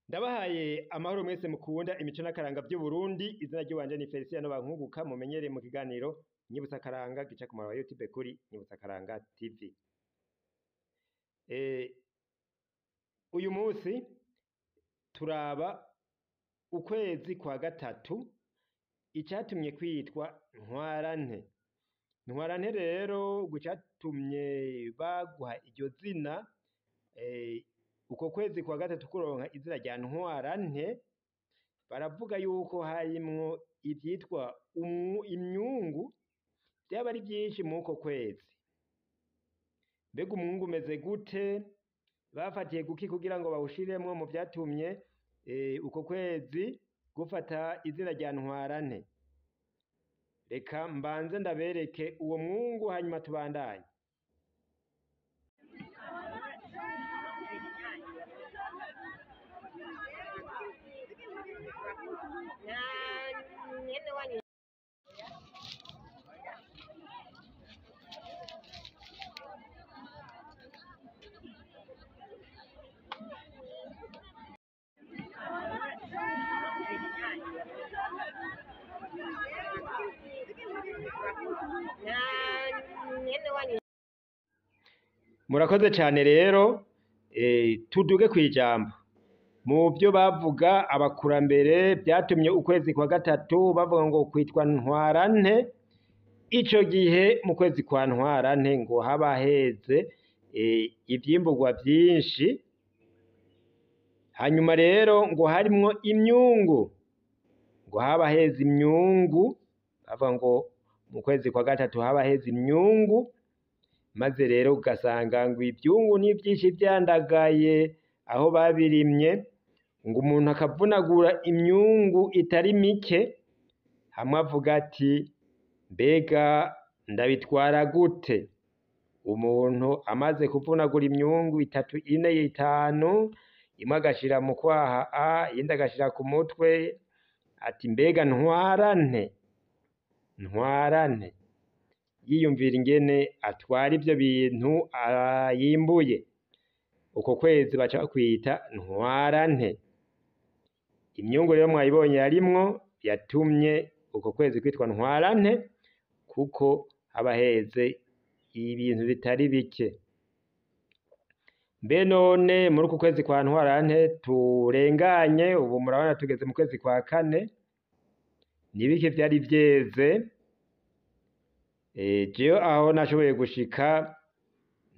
Ndabahaye amahoro mwese mukunda imico n'akaranga vy'Uburundi, izina ry'iwanje ni Felicien Bankunguka mumenyereye mu kiganiro Nyibutsa Akaranga gica ku murongo wa YouTube kuri Nyibutsa Akaranga TV. Uyu musi turaba ukwezi kwa gatatu icatumye kwitwa Ntwarante. Ntwarante rero gucatumye baguha iryo zina, uko kwezi kwa gatatu kuronka izina rya Ntwarante, baravuga yuko harimwo ivyitwa imyungu vyaba ari vyinshi muko kwezi. Mbega umwungu umeze gute? Bafatiye guki kugira ngo bawushiremwo mu vyatumye uko kwezi gufata izina rya Ntwarante? Reka mbanze ndabereke uwo mwungu hanyuma tubandanye. Murakoze cane rero, tuduge kwijambo. Mu vyo bavuga abakurambere vyatumye ukwezi kwa gatatu bavuga ngo kwitwa Ntwarante, ico gihe mu kwezi kwa Ntwarante ngo haba heze ivyimburwa vyinshi, hanyuma rero ngo harimwo imyungu, ngo haba heze imyungu, bavuga ngo mu kwezi kwa gatatu haba heze imyungu, maze rero ugasanga ngo ivyungu ni vyinshi vyandagaye aho babirimye, ngo umuntu akavunagura imyungu itari mike, hamwe avuga ati mbega ndabitwara gute? Umuntu amaze kuvunagura imyungu 3, 4, 5, imwe agashira mu kwaha iyindi agashira ku mutwe, ati mbega Ntwarante, Ntwarante, yiyumvira ingene atwara ivyo bintu yimbuye. Uko kwezi baca bakwita Ntwarante. Imyungu rero mwayibonye yarimwo, yatumye uko kwezi kwitwa Ntwarante, kuko haba heze ibintu bitari bike. Mbe none muri uku kwezi kwa Ntwarante turenganye, ubu murabona tugeze mu kwezi kwa 4, ni bike vyari vyeze? Jewe aho nashoboye gushika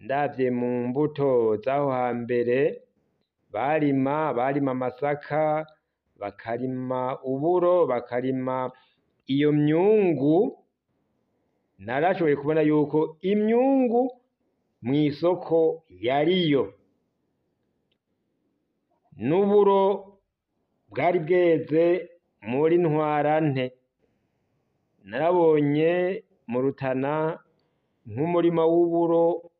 ndavye mu mbuto zaho hambere, barima amasaka, bakarima uburo, bakarima iyo myungu. Narashoboye kubona yuko imyungu mw'isoko yariyo, n'uburo bwari bweze muri Ntwarante. Narabonye mu Rutana nk'umurima w'uburo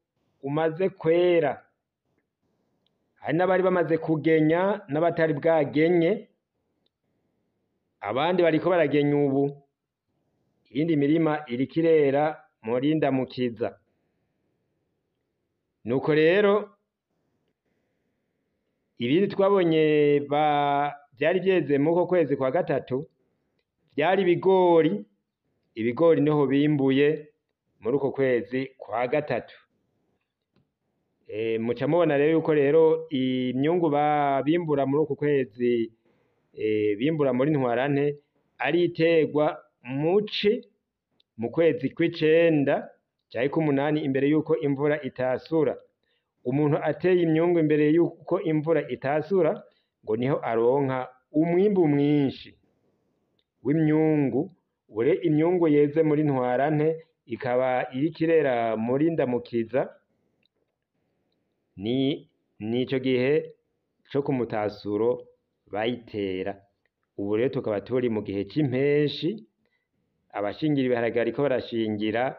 umaze kwera, hari n'abari bamaze kugenya n'abatari bwagenye, abandi bariko baragenya ubu, iyindi mirima iriko irera muri Ndamukiza. Nuko rero ibindi twabonye vyari vyeze muko kwezi kwa gatatu vyari ibigori. Ibigori niho bimbuye muri uko kwezi kwa gatatu. Muca mubona rero yuko rero imyungu bimbura muri uku kwezi, bimbura muri Ntwarante ari iterwa muci mu kwezi kw'icenda canke kw'umunani, imbere yuko imvura itasura. Umuntu ateye imyungu imbere yuko imvura itasura, ngo niho aronka umwimbu mwinshi w'imyungu. Ure imyungu yeze muri Ntwarante ikaba iriko irera muri Ndamukiza, nico gihe co ku mutasuro bayitera. Ubu rero tukaba turi mu gihe c'impeshi, abashingira ibiharage bariko barashingira,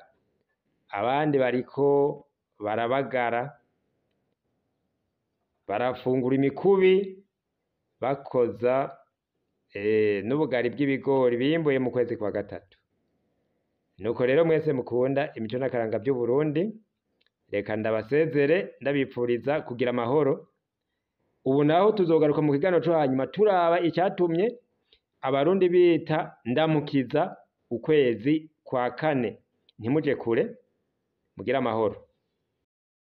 abandi bariko barabagara, barafungura imikubi bakoza n'ubugari bw'ibigori bimbuye mu kwezi kwa gatatu. Nuko rero mwese mukunda imico n'akaranga vy'Uburundi, reka ndabasezere ndabipfuriza kugira amahoro. ubu naho tuzogaruka mu kiganiro co hanyuma turaba icatumye abarundi bita ndamukiza ukwezi kwa kane. Ntimuje kure, mugire amahoro.